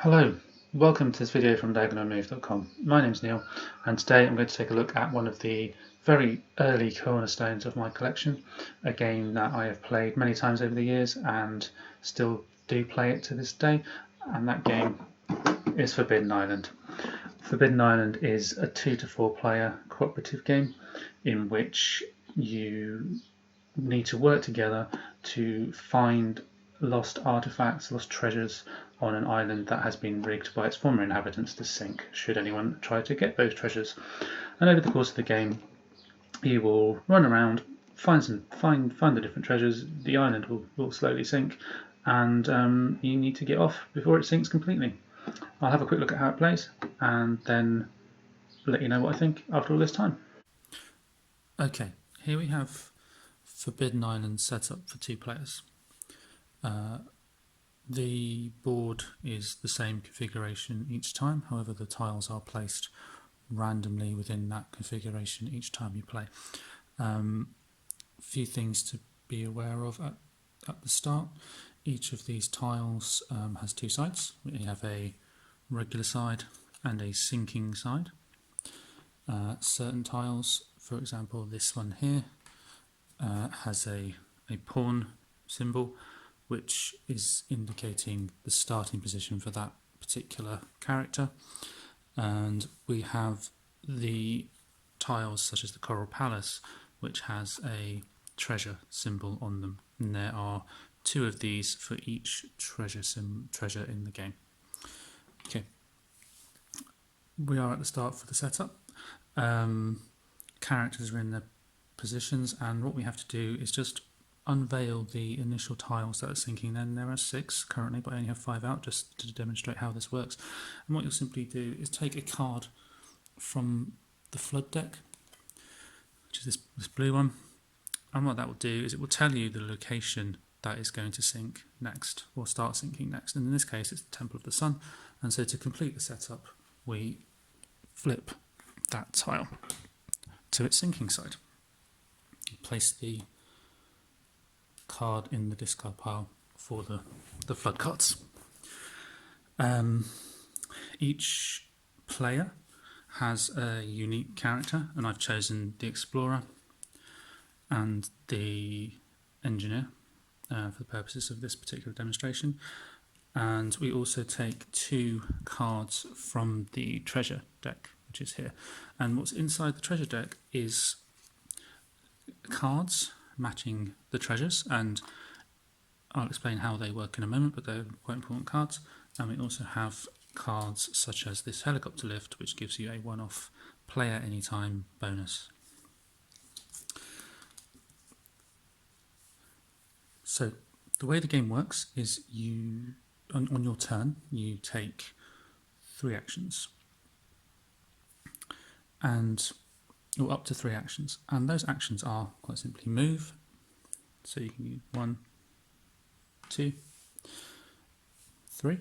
Hello, welcome to this video from diagonalmove.com. My name's Neil, and today I'm going to take a look at one of the very early cornerstones of my collection, a game that I have played many times over the years and still do play it to this day, and that game is Forbidden Island. Forbidden Island is a 2 to 4 player cooperative game in which you need to work together to find lost artifacts, lost treasures on an island that has been rigged by its former inhabitants to sink should anyone try to get those treasures. And over the course of the game you will run around, find the different treasures. The island will slowly sink, and you need to get off before it sinks completely. I'll have a quick look at how it plays and then let you know what I think after all this time. Okay, here we have Forbidden Island set up for 2 players. The board is the same configuration each time, however the tiles are placed randomly within that configuration each time you play. A few things to be aware of at the start. Each of these tiles has 2 sides. We have a regular side and a sinking side. Certain tiles, for example this one here, has a pawn symbol, which is indicating the starting position for that particular character. And we have the tiles such as the Coral Palace, which has a treasure symbol on them, and there are 2 of these for each treasure in the game. Okay, we are at the start for the setup. Characters are in their positions, and what we have to do is just unveil the initial tiles that are sinking. Then there are 6 currently, but I only have 5 out just to demonstrate how this works. And what you'll simply do is take a card from the flood deck, which is this blue one, and what that will do is it will tell you the location that is going to sink next, or start sinking next, and in this case it's the Temple of the Sun. And so to complete the setup we flip that tile to its sinking side, place the card in the discard pile for the flood cards. Each player has a unique character, and I've chosen the Explorer and the Engineer for the purposes of this particular demonstration. And we also take 2 cards from the treasure deck, which is here. And what's inside the treasure deck is cards matching the treasures, and I'll explain how they work in a moment, but they're quite important cards. And we also have cards such as this helicopter lift, which gives you a one-off player anytime bonus. So the way the game works is you, on your turn, you take 3 actions, and or up to 3 actions, and those actions are quite simply move. So you can use 1, 2, 3.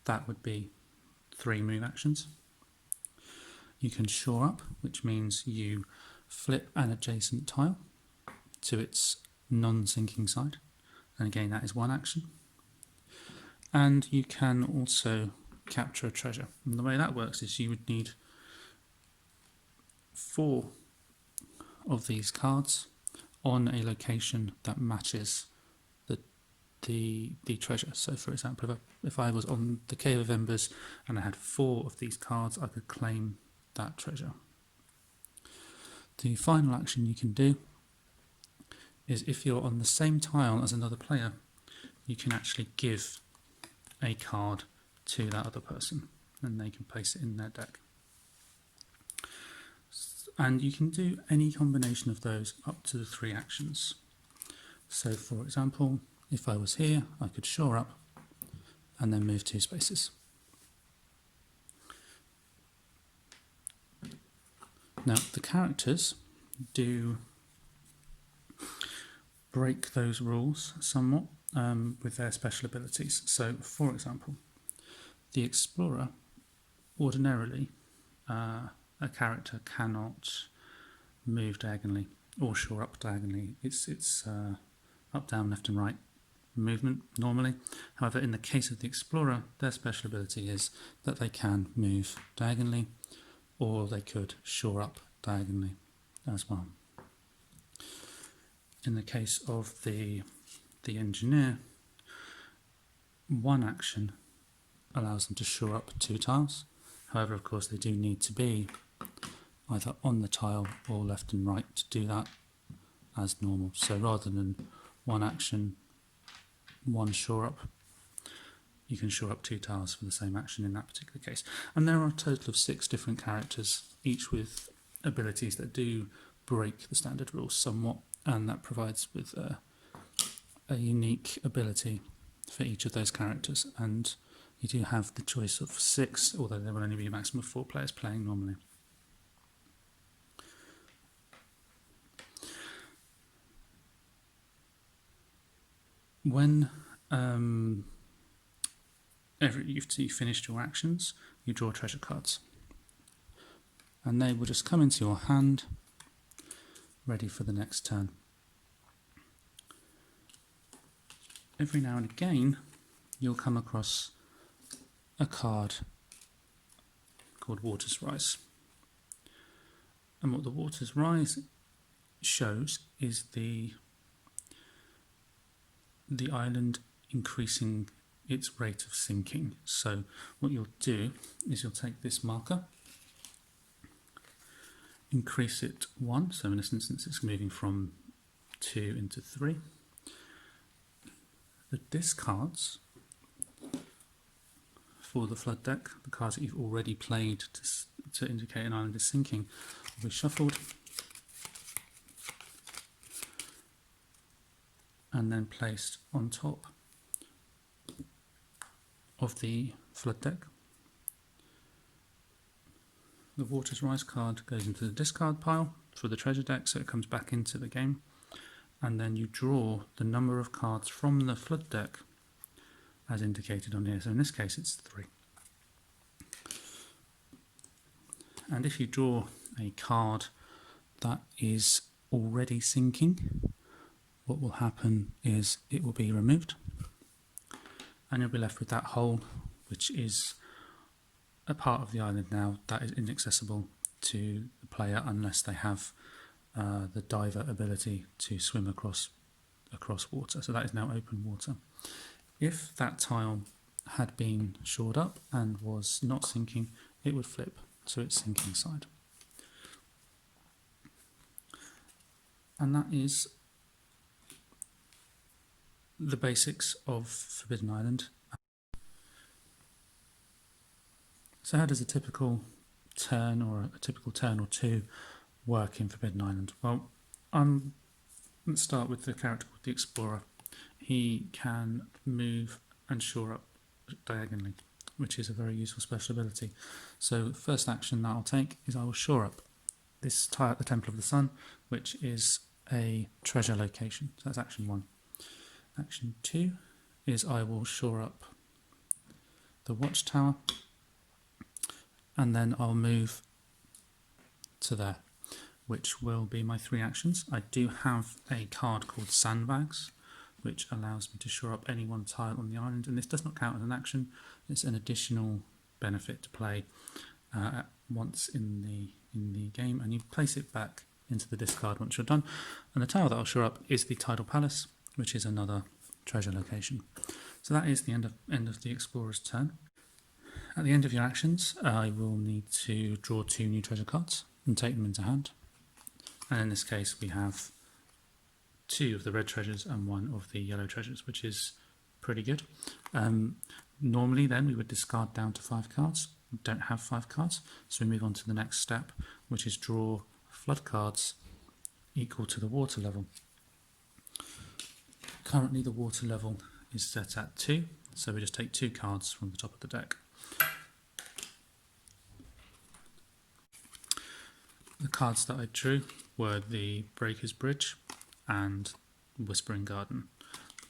That would be 3 move actions. You can shore up, which means you flip an adjacent tile to its non-sinking side, and again that is 1 action. And you can also capture a treasure, and the way that works is you would need 4 of these cards on a location that matches the treasure. So for example, if I was on the Cave of Embers and I had 4 of these cards, I could claim that treasure. The final action you can do is, if you're on the same tile as another player, you can actually give a card to that other person and they can place it in their deck. And you can do any combination of those up to the 3 actions. So for example, if I was here, I could shore up and then move 2 spaces. Now the characters do break those rules somewhat with their special abilities. So for example, the Explorer, ordinarily a character cannot move diagonally or shore up diagonally. It's up, down, left and right movement normally. However, in the case of the Explorer, their special ability is that they can move diagonally, or they could shore up diagonally as well. In the case of the Engineer, one action allows them to shore up 2 tiles. However, of course, they do need to be either on the tile or left and right to do that as normal. So rather than one action, one shore up, you can shore up 2 tiles for the same action in that particular case. And there are a total of 6 different characters, each with abilities that do break the standard rules somewhat, and that provides with a unique ability for each of those characters. And you do have the choice of 6, although there will only be a maximum of 4 players playing normally. When you've finished your actions, you draw treasure cards, and they will just come into your hand ready for the next turn. Every now and again you'll come across a card called Water's Rise, and what the Water's Rise shows is the island increasing its rate of sinking. So what you'll do is you'll take this marker, increase it 1, so in this instance it's moving from 2 into 3. The discards for the flood deck, the cards that you've already played to indicate an island is sinking, will be shuffled and then placed on top of the flood deck. The Water's Rise card goes into the discard pile for the treasure deck, so it comes back into the game, and then you draw the number of cards from the flood deck as indicated on here. So in this case it's 3. And if you draw a card that is already sinking, what will happen is it will be removed, and you'll be left with that hole, which is a part of the island now that is inaccessible to the player unless they have the diver ability to swim across water. So that is now open water. If that tile had been shored up and was not sinking, it would flip to its sinking side. And that is the basics of Forbidden Island. So how does a typical turn or two work in Forbidden Island? Well, let's start with the character called the Explorer. He can move and shore up diagonally, which is a very useful special ability. So the first action that I'll take is I will shore up this tile at the Temple of the Sun, which is a treasure location. So that's action 1. Action 2 is I will shore up the watchtower, and then I'll move to there, which will be my 3 actions. I do have a card called Sandbags, which allows me to shore up any one tile on the island, and this does not count as an action. It's an additional benefit to play once in the game, and you place it back into the discard once you're done. And the tile that I'll shore up is the Tidal Palace, which is another treasure location. So that is the end of the Explorer's turn. At the end of your actions, I will need to draw 2 new treasure cards and take them into hand. And in this case, we have 2 of the red treasures and 1 of the yellow treasures, which is pretty good. Normally then we would discard down to 5 cards. We don't have 5 cards, so we move on to the next step, which is draw flood cards equal to the water level. Currently the water level is set at 2, so we just take 2 cards from the top of the deck. The cards that I drew were the Breaker's Bridge and Whispering Garden.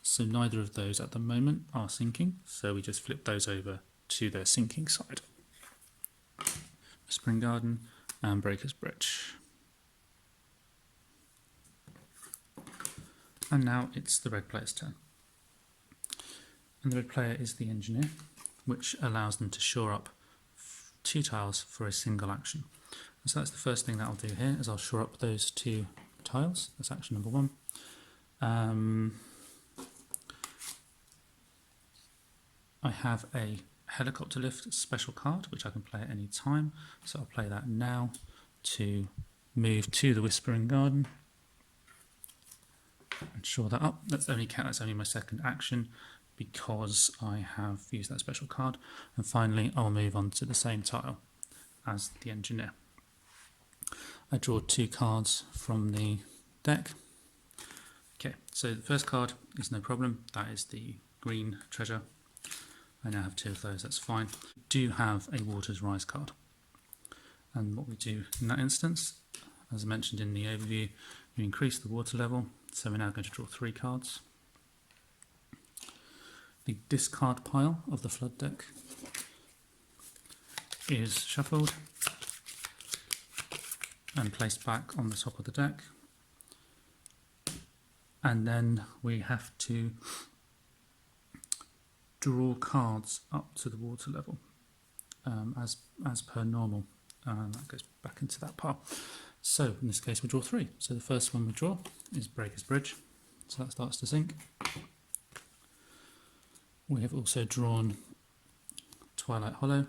So neither of those at the moment are sinking, so we just flip those over to their sinking side. Whispering Garden and Breaker's Bridge. And now it's the red player's turn. And the red player is the engineer, which allows them to shore up 2 tiles for a single action. And so that's the first thing that I'll do here, is I'll shore up those 2 tiles. That's action number 1. I have a helicopter lift special card, which I can play at any time. So I'll play that now to move to the Whispering Garden and shore that up. That's only my second action because I have used that special card. And finally, I'll move on to the same tile as the engineer. I draw 2 cards from the deck. Okay, so the first card is no problem. That is the green treasure. I now have 2 of those, that's fine. We do have a Water's Rise card. And what we do in that instance, as I mentioned in the overview, we increase the water level. So we're now going to draw 3 cards. The discard pile of the flood deck is shuffled and placed back on the top of the deck. And then we have to draw cards up to the water level as per normal. That goes back into that pile. So in this case we draw 3. So the first one we draw is Breaker's Bridge. So that starts to sink. We have also drawn Twilight Hollow,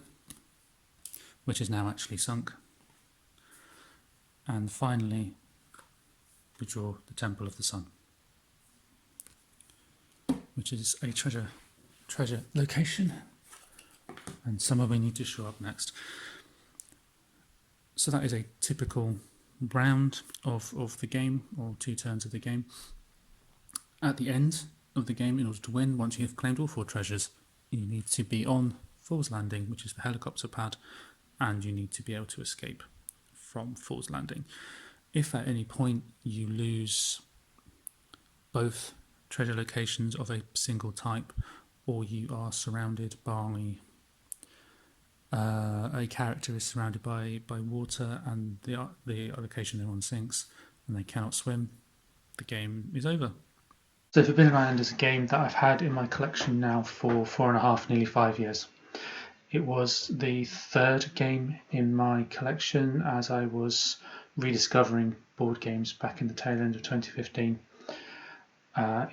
which is now actually sunk. And finally we draw the Temple of the Sun, which is a treasure location, and somewhere we need to show up next. So that is a typical round of the game, or 2 turns of the game. At the end of the game, in order to win, once you have claimed all 4 treasures, you need to be on Fool's Landing, which is the helicopter pad, and you need to be able to escape from Fool's Landing. If at any point you lose both treasure locations of a single type, or you are surrounded by a character is surrounded by water and the location they're on sinks and they cannot swim, the game is over. So Forbidden Island is a game that I've had in my collection now for 4.5, nearly 5 years. It was the 3rd game in my collection as I was rediscovering board games back in the tail end of 2015.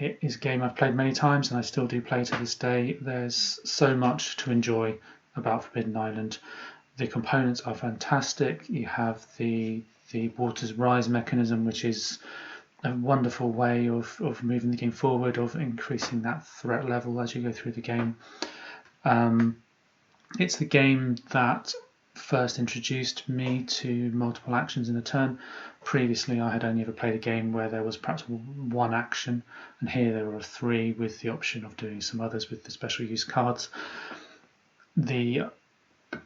It is a game I've played many times and I still do play to this day. There's so much to enjoy about Forbidden Island. The components are fantastic. You have the Water's Rise mechanism, which is a wonderful way of moving the game forward, of increasing that threat level as you go through the game. It's the game that first introduced me to multiple actions in a turn. Previously I had only ever played a game where there was perhaps 1 action, and here there were 3 with the option of doing some others with the special use cards. The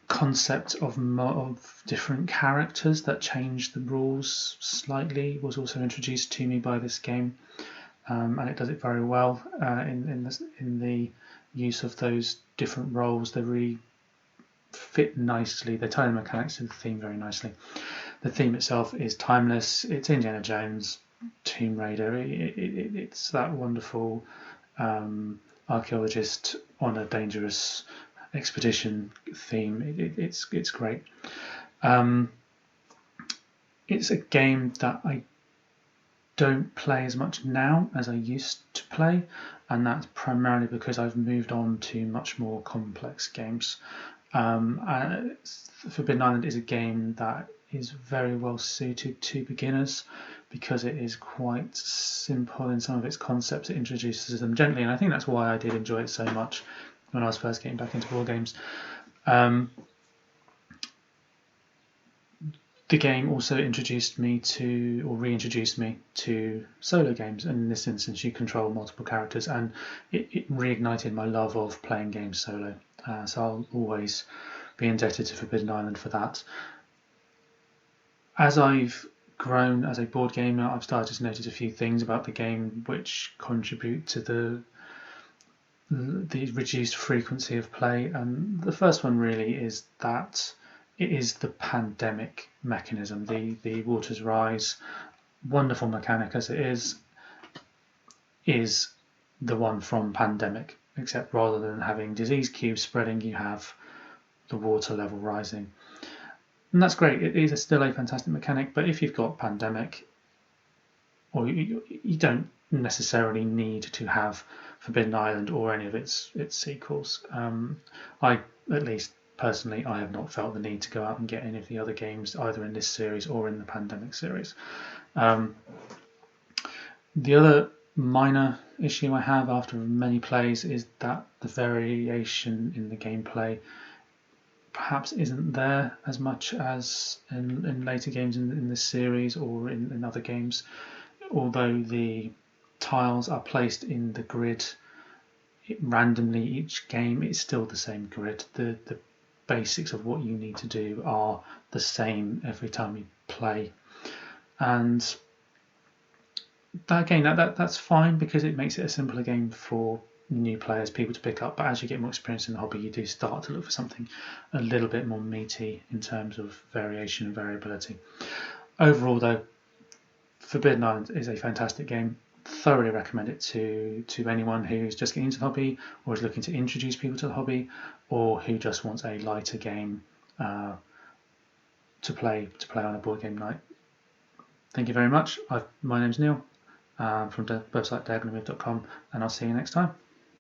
concept of different characters that change the rules slightly was also introduced to me by this game, and it does it very well in the use of those different roles. They really fit nicely. They tie the mechanics to the theme very nicely. The theme itself is timeless. It's Indiana Jones, Tomb Raider. It's that wonderful archaeologist on a dangerous expedition theme. It's great. It's a game that I don't play as much now as I used to play, and that's primarily because I've moved on to much more complex games. Forbidden Island is a game that is very well suited to beginners because it is quite simple in some of its concepts. It introduces them gently, and I think that's why I did enjoy it so much when I was first getting back into war games. The game also introduced me to, or reintroduced me to, solo games, and in this instance you control multiple characters, and it reignited my love of playing games solo. So I'll always be indebted to Forbidden Island for that. As I've grown as a board gamer, I've started to notice a few things about the game which contribute to the reduced frequency of play, and the first one really is that it is the pandemic mechanism. The Water's Rise, wonderful mechanic as it is the one from Pandemic. except rather than having disease cubes spreading, you have the water level rising. And that's great. It is still a fantastic mechanic, but if you've got Pandemic, or you don't necessarily need to have Forbidden Island or any of its sequels. I, at least personally, I have not felt the need to go out and get any of the other games, either in this series or in the Pandemic series. The other minor issue I have after many plays is that the variation in the gameplay perhaps isn't there as much as in later games in this series or in other games. Although the tiles are placed in the grid randomly each game, it's still the same grid. The basics of what you need to do are the same every time you play. And again, that's fine because it makes it a simpler game for new players, people to pick up. But as you get more experience in the hobby, you do start to look for something a little bit more meaty in terms of variation and variability. Overall, though, Forbidden Island is a fantastic game. Thoroughly recommend it to anyone who's just getting into the hobby, or is looking to introduce people to the hobby, or who just wants a lighter game to play on a board game night. Thank you very much. My name's Neil from the website diagonalmove.com, and I'll see you next time.